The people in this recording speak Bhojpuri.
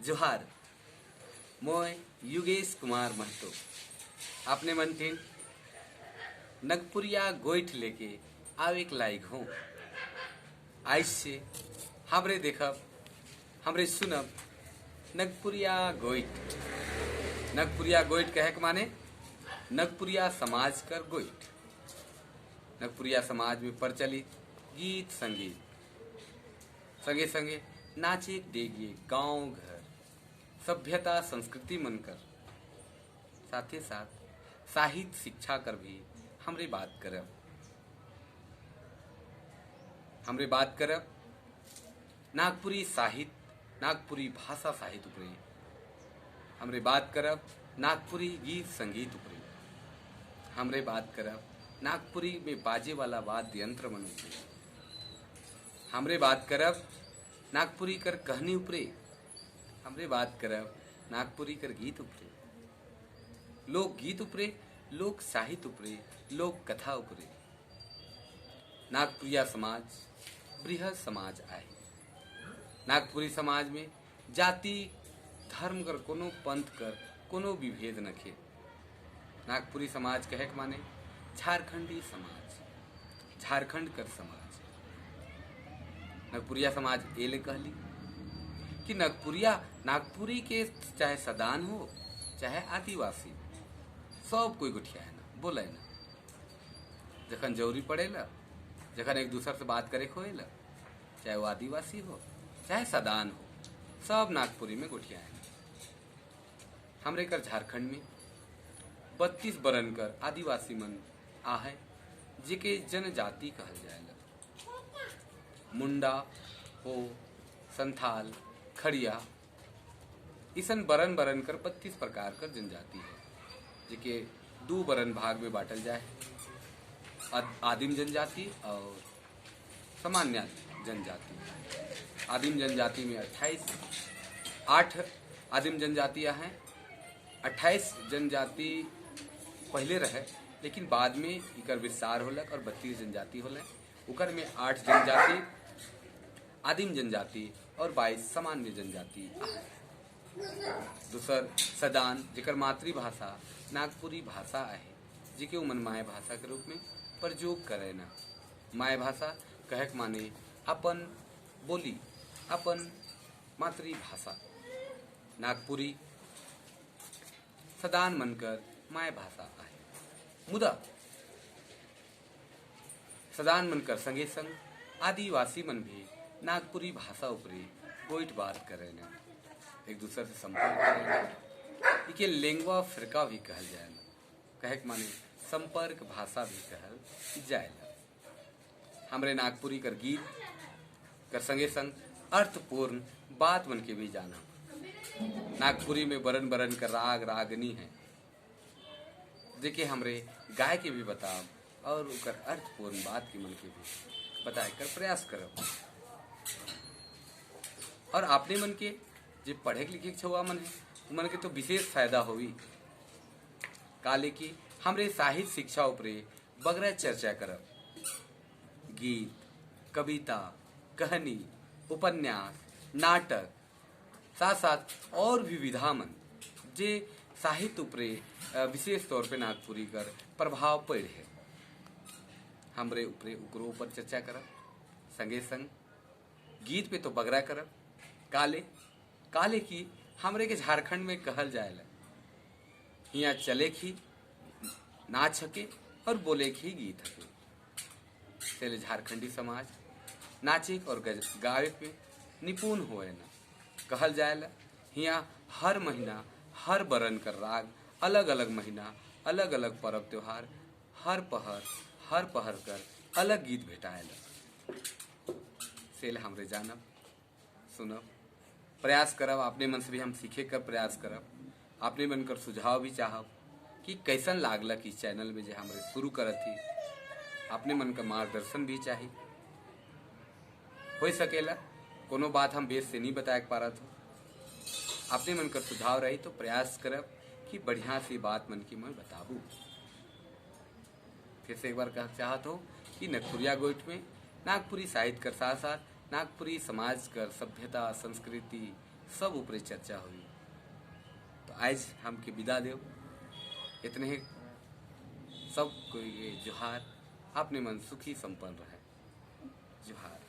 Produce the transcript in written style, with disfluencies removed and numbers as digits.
जोहार मैं युगेश कुमार महतो आपने मन थे नगपुरिया गोइठ लेके आवेक लायक हूँ। आज से हमरे देखब हमरे सुनब नगपुरिया गोइठ। नगपुरिया गोइठ कहे के माने नगपुरिया समाज कर गोइठ। नगपुरिया समाज में प्रचलित गीत संगीत संगे संगे नाचे डेगिए गांव घर सभ्यता संस्कृति मनकर साथ ही साथ साहित्य शिक्षा कर भी हमरे बात करब नागपुरी साहित्य नागपुरी भाषा साहित्य उपरे हमरे बात करब नागपुरी गीत संगीत उपरे हमरे बात करब नागपुरी में बाजे वाला वाद्य यंत्र मन उपरे हमरे बात करब नागपुरी कर कहानी उपरे हमरे बात करब नागपुरी कर गीत उपरे लोक गीत उपरे लोक साहित्य उपरे लोक कथा उपरे। नागपुरिया समाज बृहद समाज आहे। नागपुरी समाज में जाति धर्म कर कोनो पंथ कर कोनो विभेद नखे। नागपुरी समाज कहे के माने झारखंडी समाज झारखंड कर समाज। नगपुरिया समाज एले कहली कि नागपुरी के चाहे सदान हो चाहे आदिवासी सब कोई गुठिया है ना बोले ना जखन जरूरी पड़ेला जखन एक दूसरे से बात करे होएला चाहे वो आदिवासी हो चाहे सदान हो सब नागपुरी में गुठिया है। हमरे कर झारखंड में 32 बरन कर आदिवासी मन आहे जेके जनजाति कहल जाएला। मुंडा हो संथाल खड़िया इसन बरन बरन कर 32 प्रकार कर जनजाति है जेके दो बरन भाग में बांटल जाए आदिम जनजाति और सामान्य जनजाति। आदिम जनजाति में 8 आदिम जनजातियां हैं। 28 जनजाति पहले रहे लेकिन बाद में इकर विस्तार होलक और 32 जनजाति होलक। उकर में 8 जनजाति आदिम जनजाति और 22 सामान्य जनजाति आहे। दूसर सदान जेकर मातृभाषा नागपुरी भाषा आहे जेके उमन माय भाषा के रूप में प्रयोग करे ना। माय भाषा कहे के माने अपन बोली अपन मातृभाषा। नागपुरी सदान मनकर माय भाषा आहे। मुदा सदान मनकर संगे संग आदिवासी मन भी नागपुरी भाषा उपरे गोइठ बात करे ना एक दूसरे से संपर्क करे। इके लेंगवा फिरका भी कहल जाएला कहे के माने संपर्क भाषा भी कहल जाएला। हमरे नागपुरी कर गीत कर संगे संग अर्थपूर्ण बात मन के भी जाना। नागपुरी में बरन बरन कर राग रागनी है जेके हमरे गाय के भी बताब और उकर अर्थपूर्ण बात के मन के भी बताए कर प्रयास करब। और आपने मन के जो पढ़े लिखे छुआ मन है मन के तो विशेष फायदा होगी काले की हमरे साहित्य शिक्षा उपरे बगरा चर्चा करब। गीत कविता कहानी उपन्यास नाटक साथ साथ और भी विधा मन जे साहित्य उपरे विशेष तौर पे नागपुरी कर प्रभाव पड़े है हमरे उपरे उकरो ऊपर चर्चा करब। संगे संग गीत पे तो बगरा करब। काले की हमरे के झारखंड में कहल जाएला हिया चले की नाच हके और बोले की गीत हके। सेले झारखंडी समाज नाचे और गावे पे निपुण होए ना कहल जाएला। हिया हर महीना हर बरन कर राग अलग अलग महीना अलग अलग पर्व त्योहार हर पहर कर अलग गीत भेटाएला। सेल हमरे जानब सुनब प्रयास करब। अपने मन से भी हम सीखे कर प्रयास करब। अपने मन कर सुझाव भी चाहब कि कैसन लागला कि चैनल में जो हमरे शुरू करत थी अपने मन का मार्गदर्शन भी चाहिए हो सकेला कोनो बात हम बेस से नहीं बताए पा रहा था। अपने मन का सुझाव रही तो प्रयास करब कि बढ़िया सी बात मन की मैं बताबू। फिर से एक बार कह चाहत हो कि नगपुरिया गोइठ में नागपुरी साहित्य कर साथ साथ नागपुरी समाज कर सभ्यता संस्कृति सब ऊपरे चर्चा हुई। तो आज हमके विदा देव, इतने ही सब कोई जोहार, अपने मन सुखी संपन्न रहे। जोहार।